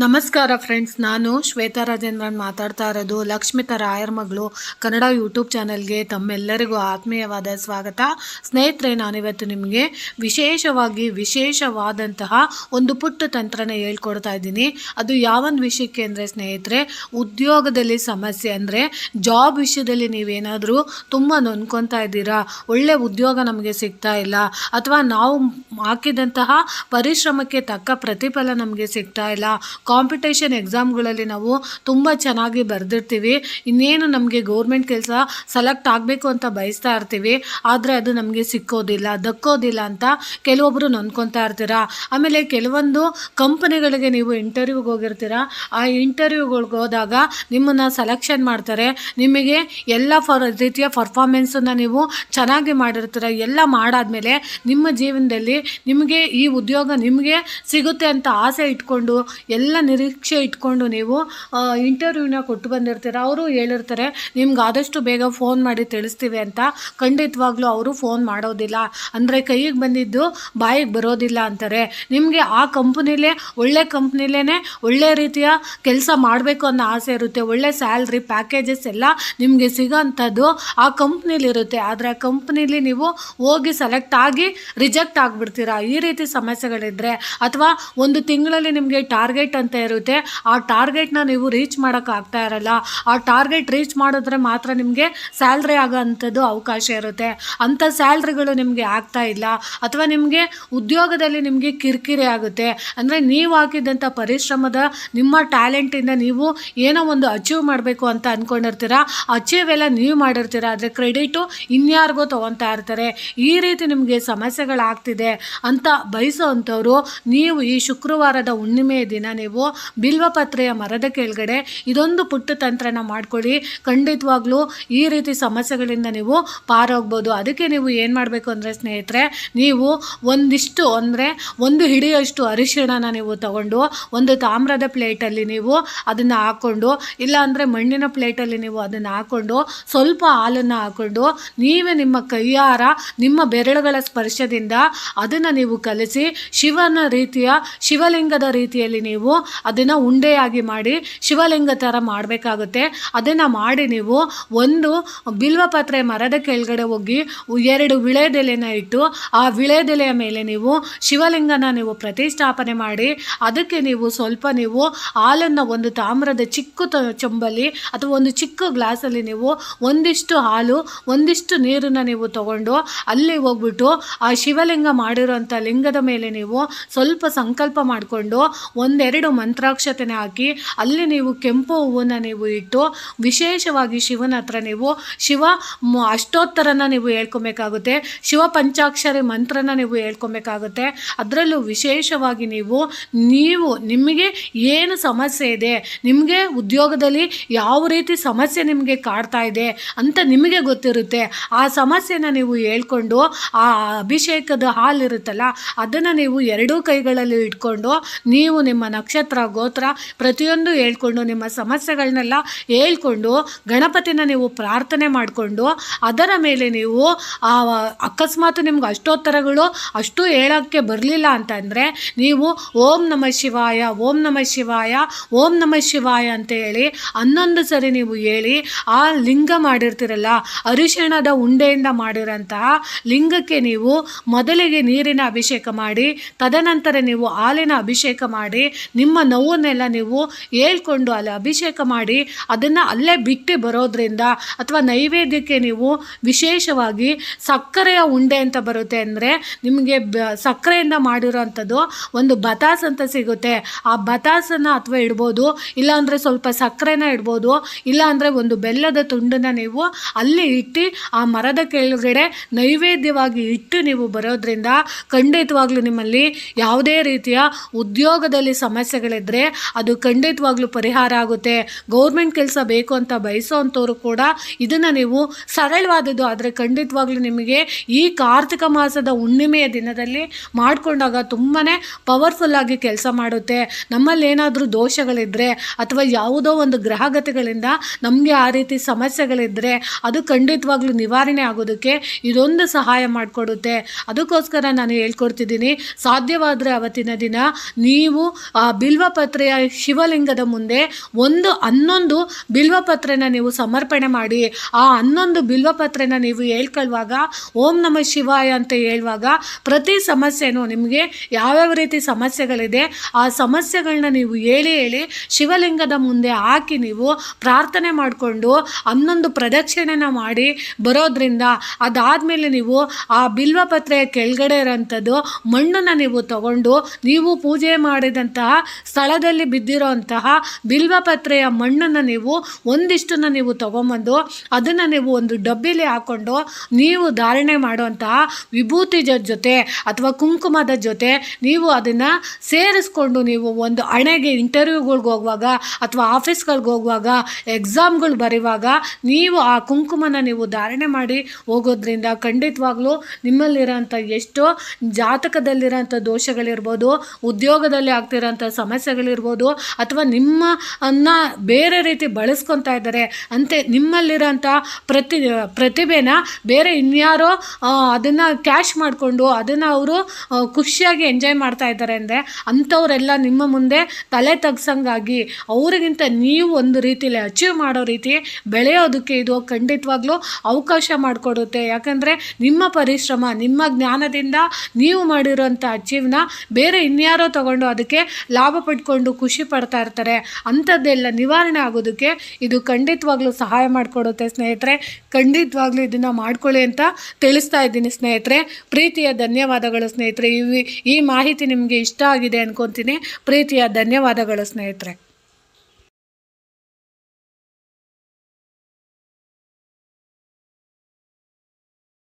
ನಮಸ್ಕಾರ ಫ್ರೆಂಡ್ಸ್, ನಾನು ಶ್ವೇತಾ ರಾಜೇಂದ್ರನ್ ಮಾತಾಡ್ತಾ ಇರೋದು. ಲಕ್ಷ್ಮಿತಾ ರಾಯರ್ ಮಗಳು ಕನ್ನಡ ಯೂಟ್ಯೂಬ್ ಚಾನಲ್ಗೆ ತಮ್ಮೆಲ್ಲರಿಗೂ ಆತ್ಮೀಯವಾದ ಸ್ವಾಗತ. ಸ್ನೇಹಿತರೆ, ನಾನಿವತ್ತು ನಿಮಗೆ ವಿಶೇಷವಾದಂತಹ ಒಂದು ಪುಟ್ಟ ತಂತ್ರನ ಹೇಳ್ಕೊಡ್ತಾ ಇದ್ದೀನಿ. ಅದು ಯಾವೊಂದು ವಿಷಯಕ್ಕೆ ಅಂದರೆ ಸ್ನೇಹಿತರೆ, ಉದ್ಯೋಗದಲ್ಲಿ ಸಮಸ್ಯೆ ಅಂದರೆ ಜಾಬ್ ವಿಷಯದಲ್ಲಿ ನೀವೇನಾದರೂ ತುಂಬ ನೊಂದ್ಕೊತಾ ಇದ್ದೀರಾ, ಒಳ್ಳೆ ಉದ್ಯೋಗ ನಮಗೆ ಸಿಗ್ತಾ ಇಲ್ಲ, ಅಥವಾ ನಾವು ಹಾಕಿದಂತಹ ಪರಿಶ್ರಮಕ್ಕೆ ತಕ್ಕ ಪ್ರತಿಫಲ ನಮಗೆ ಸಿಗ್ತಾ ಇಲ್ಲ, ಕಾಂಪಿಟೇಷನ್ ಎಕ್ಸಾಮ್ಗಳಲ್ಲಿ ನಾವು ತುಂಬ ಚೆನ್ನಾಗಿ ಬರೆದಿರ್ತೀವಿ, ಇನ್ನೇನು ನಮಗೆ ಗೌರ್ಮೆಂಟ್ ಕೆಲಸ ಸೆಲೆಕ್ಟ್ ಆಗಬೇಕು ಅಂತ ಬಯಸ್ತಾ ಇರ್ತೀವಿ, ಆದರೆ ಅದು ನಮಗೆ ದಕ್ಕೋದಿಲ್ಲ ಅಂತ ಕೆಲವೊಬ್ಬರು ನೊಂದ್ಕೊತಾ ಇರ್ತೀರಾ. ಆಮೇಲೆ ಕೆಲವೊಂದು ಕಂಪನಿಗಳಿಗೆ ನೀವು ಇಂಟರ್ವ್ಯೂಗೆ ಹೋಗಿರ್ತೀರ. ಆ ಇಂಟರ್ವ್ಯೂಗಳಿಗೆ ಹೋದಾಗ ನಿಮ್ಮನ್ನು ಸೆಲೆಕ್ಷನ್ ಮಾಡ್ತಾರೆ. ನಿಮಗೆ ಎಲ್ಲ ರೀತಿಯ ಪರ್ಫಾರ್ಮೆನ್ಸನ್ನು ನೀವು ಚೆನ್ನಾಗಿ ಮಾಡಿರ್ತೀರ. ಎಲ್ಲ ಮಾಡಾದ್ಮೇಲೆ ನಿಮ್ಮ ಜೀವನದಲ್ಲಿ ನಿಮಗೆ ಈ ಉದ್ಯೋಗ ನಿಮಗೆ ಸಿಗುತ್ತೆ ಅಂತ ಆಸೆ ಇಟ್ಕೊಂಡು ಎಲ್ಲ ನಿರೀಕ್ಷೆ ಇಟ್ಕೊಂಡು ನೀವು ಇಂಟರ್ವ್ಯೂನ ಕೊಟ್ಟು ಬಂದಿರ್ತೀರ. ಅವರು ಹೇಳಿರ್ತಾರೆ ನಿಮ್ಗೆ ಆದಷ್ಟು ಬೇಗ ಫೋನ್ ಮಾಡಿ ತಿಳಿಸ್ತೀವಿ ಅಂತ. ಖಂಡಿತವಾಗ್ಲೂ ಅವರು ಫೋನ್ ಮಾಡೋದಿಲ್ಲ, ಅಂದರೆ ಕೈಗೆ ಬಂದಿದ್ದು ಬಾಯಿಗೆ ಬರೋದಿಲ್ಲ ಅಂತಾರೆ. ನಿಮಗೆ ಆ ಕಂಪ್ನಿಲೇ ಒಳ್ಳೆ ಕಂಪ್ನಿಲೇ ಒಳ್ಳೆ ರೀತಿಯ ಕೆಲಸ ಮಾಡಬೇಕು ಅನ್ನೋ ಆಸೆ ಇರುತ್ತೆ, ಒಳ್ಳೆ ಸ್ಯಾಲ್ರಿ ಪ್ಯಾಕೇಜಸ್ ಎಲ್ಲ ನಿಮಗೆ ಸಿಗೋಂಥದ್ದು ಆ ಕಂಪ್ನಿಲಿರುತ್ತೆ. ಆದರೆ ಆ ಕಂಪ್ನಿಲಿ ನೀವು ಹೋಗಿ ಸೆಲೆಕ್ಟ್ ಆಗಿ ರಿಜೆಕ್ಟ್ ಆಗಿಬಿಡ್ತೀರಾ. ಈ ರೀತಿ ಸಮಸ್ಯೆಗಳಿದ್ದರೆ, ಅಥವಾ ಒಂದು ತಿಂಗಳಲ್ಲಿ ನಿಮಗೆ ಟಾರ್ಗೆಟ್ ಅಂತ ಇರುತ್ತೆ, ಆ ಟಾರ್ಗೆಟ್ನ ನೀವು ರೀಚ್ ಮಾಡೋಕ್ಕಾಗ್ತಾ ಇರಲ್ಲ, ಆ ಟಾರ್ಗೆಟ್ ರೀಚ್ ಮಾಡಿದ್ರೆ ಮಾತ್ರ ನಿಮಗೆ ಸ್ಯಾಲ್ರಿ ಆಗೋ ಅಂಥದ್ದು ಅವಕಾಶ ಇರುತ್ತೆ. ಅಂಥ ಸ್ಯಾಲ್ರಿಗಳು ನಿಮಗೆ ಆಗ್ತಾ ಇಲ್ಲ, ಅಥವಾ ನಿಮಗೆ ಉದ್ಯೋಗದಲ್ಲಿ ನಿಮಗೆ ಕಿರಿಕಿರಿ ಆಗುತ್ತೆ. ಅಂದರೆ ನೀವು ಹಾಕಿದಂಥ ಪರಿಶ್ರಮದ ನಿಮ್ಮ ಟ್ಯಾಲೆಂಟಿಂದ ನೀವು ಏನೋ ಒಂದು ಅಚೀವ್ ಮಾಡಬೇಕು ಅಂತ ಅಂದ್ಕೊಂಡಿರ್ತೀರ, ಅಚೀವ್ ಎಲ್ಲ ನೀವು ಮಾಡಿರ್ತೀರ, ಆದರೆ ಕ್ರೆಡಿಟು ಇನ್ಯಾರಿಗೋ ತೊಗೊತಾ ಇರ್ತಾರೆ. ಈ ರೀತಿ ನಿಮಗೆ ಸಮಸ್ಯೆಗಳಾಗ್ತಿದೆ ಅಂತ ಬಯಸೋ ಅಂಥವ್ರು ನೀವು ಈ ಶುಕ್ರವಾರದ ಹುಣ್ಣಿಮೆಯ ದಿನ ನೀವು ಬಿಲ್ವಪತ್ರೆಯ ಮರದ ಕೆಳಗಡೆ ಇದೊಂದು ಪುಟ್ಟ ತಂತ್ರನ ಮಾಡ್ಕೊಳ್ಳಿ. ಖಂಡಿತವಾಗ್ಲೂ ಈ ರೀತಿ ಸಮಸ್ಯೆಗಳಿಂದ ನೀವು ಪಾರೋಗ್ಬೋದು. ಅದಕ್ಕೆ ನೀವು ಏನು ಮಾಡಬೇಕು ಅಂದರೆ ಸ್ನೇಹಿತರೆ, ನೀವು ಒಂದಿಷ್ಟು ಅಂದರೆ ಒಂದು ಹಿಡಿಯಷ್ಟು ಅರಿಶಿಣನ ನೀವು ತಗೊಂಡು ಒಂದು ತಾಮ್ರದ ಪ್ಲೇಟಲ್ಲಿ ನೀವು ಅದನ್ನು ಹಾಕ್ಕೊಂಡು, ಇಲ್ಲ ಅಂದರೆ ಮಣ್ಣಿನ ಪ್ಲೇಟಲ್ಲಿ ನೀವು ಅದನ್ನು ಹಾಕ್ಕೊಂಡು ಸ್ವಲ್ಪ ಹಾಲನ್ನು ಹಾಕ್ಕೊಂಡು ನೀವೇ ನಿಮ್ಮ ಕೈಯಾರ ನಿಮ್ಮ ಬೆರಳುಗಳ ಸ್ಪರ್ಶದಿಂದ ಅದನ್ನು ನೀವು ಕಲಸಿ ಶಿವಲಿಂಗದ ರೀತಿಯಲ್ಲಿ ನೀವು ಅದನ್ನು ಉಂಡೆಯಾಗಿ ಮಾಡಿ ಶಿವಲಿಂಗ ಥರ ಮಾಡಬೇಕಾಗುತ್ತೆ. ಅದನ್ನು ಮಾಡಿ ನೀವು ಒಂದು ಬಿಲ್ವಪತ್ರೆ ಮರದ ಕೆಳಗಡೆ ಹೋಗಿ 2 ವಿಳೆದೆಲೆನ ಇಟ್ಟು ಆ ವಿಳೆದೆಲೆಯ ಮೇಲೆ ನೀವು ಶಿವಲಿಂಗನ ನೀವು ಪ್ರತಿಷ್ಠಾಪನೆ ಮಾಡಿ, ಅದಕ್ಕೆ ನೀವು ಸ್ವಲ್ಪ ನೀವು ಹಾಲನ್ನು ಒಂದು ತಾಮ್ರದ ಚಿಕ್ಕ ಚೊಂಬಲ್ಲಿ ಅಥವಾ ಒಂದು ಚಿಕ್ಕ ಗ್ಲಾಸಲ್ಲಿ ನೀವು ಒಂದಿಷ್ಟು ಹಾಲು ಒಂದಿಷ್ಟು ನೀರನ್ನು ನೀವು ತಗೊಂಡು ಅಲ್ಲಿ ಹೋಗ್ಬಿಟ್ಟು ಆ ಶಿವಲಿಂಗ ಮಾಡಿರೋಂಥ ಲಿಂಗದ ಮೇಲೆ ನೀವು ಸ್ವಲ್ಪ ಸಂಕಲ್ಪ ಮಾಡಿಕೊಂಡು 1-2 ಮಂತ್ರಾಕ್ಷತೆನ ಹಾಕಿ ಅಲ್ಲಿ ನೀವು ಕೆಂಪು ಹೂವನ್ನು ನೀವು ಇಟ್ಟು ವಿಶೇಷವಾಗಿ ಶಿವನ ಹತ್ರ ನೀವು ಶಿವ ಅಷ್ಟೋತ್ತರನ ನೀವು ಹೇಳ್ಕೊಬೇಕಾಗುತ್ತೆ, ಶಿವ ಪಂಚಾಕ್ಷರಿ ಮಂತ್ರನ ನೀವು ಹೇಳ್ಕೊಬೇಕಾಗುತ್ತೆ. ಅದರಲ್ಲೂ ವಿಶೇಷವಾಗಿ ನೀವು ನಿಮಗೆ ಏನು ಸಮಸ್ಯೆ ಇದೆ, ನಿಮಗೆ ಉದ್ಯೋಗದಲ್ಲಿ ಯಾವ ರೀತಿ ಸಮಸ್ಯೆ ನಿಮಗೆ ಕಾಡ್ತಾ ಇದೆ ಅಂತ ನಿಮಗೆ ಗೊತ್ತಿರುತ್ತೆ. ಆ ಸಮಸ್ಯೆನ ನೀವು ಹೇಳ್ಕೊಂಡು ಆ ಅಭಿಷೇಕದ ಹಾಲಿರುತ್ತಲ್ಲ ಅದನ್ನು ನೀವು 2 ಕೈಗಳಲ್ಲಿ ಇಟ್ಕೊಂಡು ನೀವು ನಿಮ್ಮ ನಕ್ಷತ್ರ ಗೋತ್ರ ಪ್ರತಿಯೊಂದು ಹೇಳ್ಕೊಂಡು ನಿಮ್ಮ ಸಮಸ್ಯೆಗಳನ್ನೆಲ್ಲ ಹೇಳ್ಕೊಂಡು ಗಣಪತಿನ ನೀವು ಪ್ರಾರ್ಥನೆ ಮಾಡಿಕೊಂಡು ಅದರ ಮೇಲೆ ನೀವು ಅಕಸ್ಮಾತ್ ನಿಮ್ಗೆ ಅಷ್ಟೋತ್ತರಗಳು ಅಷ್ಟು ಹೇಳೋಕ್ಕೆ ಬರಲಿಲ್ಲ ಅಂತಂದರೆ ನೀವು ಓಂ ನಮಃ ಶಿವಾಯ ಓಂ ನಮಃ ಶಿವಾಯ ಓಂ ನಮಃ ಶಿವಾಯ ಅಂತ ಹೇಳಿ 11 ಸರಿ ನೀವು ಹೇಳಿ ಆ ಲಿಂಗ ಮಾಡಿರ್ತೀರಲ್ಲ ಅರಿಶಿಣದ ಉಂಡೆಯಿಂದ ಮಾಡಿರೋಂತಹ ಲಿಂಗಕ್ಕೆ ನೀವು ಮೊದಲಿಗೆ ನೀರಿನ ಅಭಿಷೇಕ ಮಾಡಿ, ತದನಂತರ ನೀವು ಹಾಲಿನ ಅಭಿಷೇಕ ಮಾಡಿ, ನಿಮ್ಮ ನೋವು ಹೂವನ್ನೆಲ್ಲ ನೀವು ಹೇಳ್ಕೊಂಡು ಅಲ್ಲಿ ಅಭಿಷೇಕ ಮಾಡಿ ಅದನ್ನು ಅಲ್ಲೇ ಬಿಟ್ಟು ಬರೋದ್ರಿಂದ ಅಥವಾ ನೈವೇದ್ಯಕ್ಕೆ ನೀವು ವಿಶೇಷವಾಗಿ ಸಕ್ಕರೆಯ ಉಂಡೆ ಅಂತ ಬರುತ್ತೆ. ಅಂದರೆ ನಿಮಗೆ ಸಕ್ಕರೆಯಿಂದ ಮಾಡಿರೋವಂಥದ್ದು ಒಂದು ಬತಾಸ್ ಅಂತ ಸಿಗುತ್ತೆ. ಆ ಬತಾಸನ್ನು ಅಥವಾ ಇಡ್ಬೋದು, ಇಲ್ಲಾಂದರೆ ಸ್ವಲ್ಪ ಸಕ್ಕರೆನ ಇಡ್ಬೋದು, ಇಲ್ಲಾಂದರೆ ಒಂದು ಬೆಲ್ಲದ ತುಂಡನ್ನು ನೀವು ಅಲ್ಲಿ ಇಟ್ಟು ಆ ಮರದ ಕೆಳಗಡೆ ನೈವೇದ್ಯವಾಗಿ ಇಟ್ಟು ನೀವು ಬರೋದ್ರಿಂದ ಖಂಡಿತವಾಗ್ಲೂ ನಿಮ್ಮಲ್ಲಿ ಯಾವುದೇ ರೀತಿಯ ಉದ್ಯೋಗದಲ್ಲಿ ಸಮಸ್ಯೆಗಳಿದ್ದರೆ ಅದು ಖಂಡಿತವಾಗ್ಲೂ ಪರಿಹಾರ ಆಗುತ್ತೆ. ಗೌರ್ಮೆಂಟ್ ಕೆಲಸ ಬೇಕು ಅಂತ ಬಯಸೋವಂಥವ್ರು ಕೂಡ ಇದನ್ನು ನೀವು ಸರಳವಾದದ್ದು ಆದರೆ ಖಂಡಿತವಾಗ್ಲೂ ನಿಮಗೆ ಈ ಕಾರ್ತಿಕ ಮಾಸದ ಹುಣ್ಣಿಮೆಯ ದಿನದಲ್ಲಿ ಮಾಡಿಕೊಂಡಾಗ ತುಂಬಾ ಪವರ್ಫುಲ್ಲಾಗಿ ಕೆಲಸ ಮಾಡುತ್ತೆ. ನಮ್ಮಲ್ಲಿ ಏನಾದರೂ ದೋಷಗಳಿದ್ದರೆ ಅಥವಾ ಯಾವುದೋ ಒಂದು ಗ್ರಹಗತಿಗಳಿಂದ ನಮಗೆ ಆ ರೀತಿ ಸಮಸ್ಯೆಗಳಿದ್ದರೆ ಅದು ಖಂಡಿತವಾಗ್ಲೂ ನಿವಾರಣೆ ಆಗೋದಕ್ಕೆ ಇದೊಂದು ಸಹಾಯ ಮಾಡಿಕೊಡುತ್ತೆ. ಅದಕ್ಕೋಸ್ಕರ ನಾನು ಹೇಳ್ಕೊಡ್ತಿದ್ದೀನಿ, ಸಾಧ್ಯವಾದರೆ ಅವತ್ತಿನ ದಿನ ನೀವು ಆ ಬಿಲ್ವಪತ್ರೆಯ ಶಿವಲಿಂಗದ ಮುಂದೆ 11 ಬಿಲ್ವಪತ್ರೆನ ನೀವು ಸಮರ್ಪಣೆ ಮಾಡಿ ಆ 11 ಬಿಲ್ವಪತ್ರೆನ ನೀವು ಹೇಳ್ಕೊಳ್ಳುವಾಗ ಓಂ ನಮಃ ಶಿವಾಯ ಅಂತ ಹೇಳುವಾಗ ಪ್ರತಿ ಸಮಸ್ಯೆನೂ ನಿಮಗೆ ಯಾವ್ಯಾವ ರೀತಿ ಸಮಸ್ಯೆಗಳಿದೆ ಆ ಸಮಸ್ಯೆಗಳನ್ನ ನೀವು ಹೇಳಿ ಶಿವಲಿಂಗದ ಮುಂದೆ ಹಾಕಿ ನೀವು ಪ್ರಾರ್ಥನೆ ಮಾಡಿಕೊಂಡು 11 ಪ್ರದಕ್ಷಿಣೆನ ಮಾಡಿ ಬರೋದ್ರಿಂದ ಅದಾದಮೇಲೆ ನೀವು ಆ ಬಿಲ್ವಪತ್ರೆಯ ಕೆಳಗಡೆ ಇರೋಂಥದ್ದು ಮಣ್ಣನ್ನು ನೀವು ತಗೊಂಡು ನೀವು ಪೂಜೆ ಮಾಡಿದಂತಹ ಸ್ಥಳದಲ್ಲಿ ಬಿದ್ದಿರೋಂತಹ ಬಿಲ್ವಪತ್ರೆಯ ಮಣ್ಣನ್ನು ನೀವು ಒಂದಿಷ್ಟನ್ನು ನೀವು ತಗೊಂಬಂದು ಅದನ್ನು ನೀವು ಒಂದು ಡಬ್ಬಿಲಿ ಹಾಕ್ಕೊಂಡು ನೀವು ಧಾರಣೆ ಮಾಡುವಂತಹ ವಿಭೂತಿ ಜೊತೆ ಅಥವಾ ಕುಂಕುಮದ ಜೊತೆ ನೀವು ಅದನ್ನು ಸೇರಿಸ್ಕೊಂಡು ನೀವು ಒಂದು ಹಣೆಗೆ ಇಂಟರ್ವ್ಯೂಗಳ್ಗೆ ಹೋಗುವಾಗ ಅಥವಾ ಆಫೀಸ್ಗಳಿಗೆ ಹೋಗುವಾಗ ಎಕ್ಸಾಮ್ಗಳು ಬರೆಯುವಾಗ ನೀವು ಆ ಕುಂಕುಮನ ನೀವು ಧಾರಣೆ ಮಾಡಿ ಹೋಗೋದ್ರಿಂದ ಖಂಡಿತವಾಗ್ಲೂ ನಿಮ್ಮಲ್ಲಿರೋಂಥ ಎಷ್ಟೋ ಜಾತಕದಲ್ಲಿರೋಂಥ ದೋಷಗಳಿರ್ಬೋದು, ಉದ್ಯೋಗದಲ್ಲಿ ಆಗ್ತಿರೋಂಥ ಸಮಸ್ಯೆಗಳಿರ್ಬೋದು, ಅಥವಾ ನಿಮ್ಮನ್ನು ಬೇರೆ ರೀತಿ ಬಳಸ್ಕೊತಾ ಇದ್ದಾರೆ ಅಂತೆ ನಿಮ್ಮಲ್ಲಿರೋಂಥ ಪ್ರತಿಭೆನ ಬೇರೆ ಇನ್ಯಾರೋ ಅದನ್ನು ಕ್ಯಾಶ್ ಮಾಡಿಕೊಂಡು ಅದನ್ನು ಅವರು ಖುಷಿಯಾಗಿ ಎಂಜಾಯ್ ಮಾಡ್ತಾ ಇದ್ದಾರೆ ಅಂದರೆ ಅಂಥವರೆಲ್ಲ ನಿಮ್ಮ ಮುಂದೆ ತಲೆ ತಗ್ಸಂಗಾಗಿ ಅವರಿಗಿಂತ ನೀವು ಒಂದು ರೀತಿಯಲ್ಲಿ ಅಚೀವ್ ಮಾಡೋ ರೀತಿ ಬೆಳೆಯೋದಕ್ಕೆ ಇದು ಖಂಡಿತವಾಗ್ಲೂ ಅವಕಾಶ ಮಾಡಿಕೊಡುತ್ತೆ. ಯಾಕಂದರೆ ನಿಮ್ಮ ಪರಿಶ್ರಮ ನಿಮ್ಮ ಜ್ಞಾನದಿಂದ ನೀವು ಮಾಡಿರೋಂಥ ಅಚೀವ್ನ ಬೇರೆ ಇನ್ಯಾರೋ ತಗೊಂಡು ಅದಕ್ಕೆ ಲಾಭ ಪಡ್ಕೊಂಡು ಖುಷಿ ಪಡ್ತಾ ಇರ್ತಾರೆ. ಅಂಥದ್ದೆಲ್ಲ ನಿವಾರಣೆ ಆಗೋದಕ್ಕೆ ಇದು ಖಂಡಿತವಾಗ್ಲೂ ಸಹಾಯ ಮಾಡಿಕೊಡುತ್ತೆ ಸ್ನೇಹಿತರೆ. ಖಂಡಿತವಾಗ್ಲೂ ಇದನ್ನು ಮಾಡ್ಕೊಳ್ಳಿ ಅಂತ ತಿಳಿಸ್ತಾ ಇದ್ದೀನಿ ಸ್ನೇಹಿತರೆ. ಪ್ರೀತಿಯ ಧನ್ಯವಾದಗಳು ಸ್ನೇಹಿತರೆ. ಈ ಮಾಹಿತಿ ನಿಮಗೆ ಇಷ್ಟ ಆಗಿದೆ ಅನ್ಕೊತೀನಿ. ಪ್ರೀತಿಯ ಧನ್ಯವಾದಗಳು ಸ್ನೇಹಿತರೆ.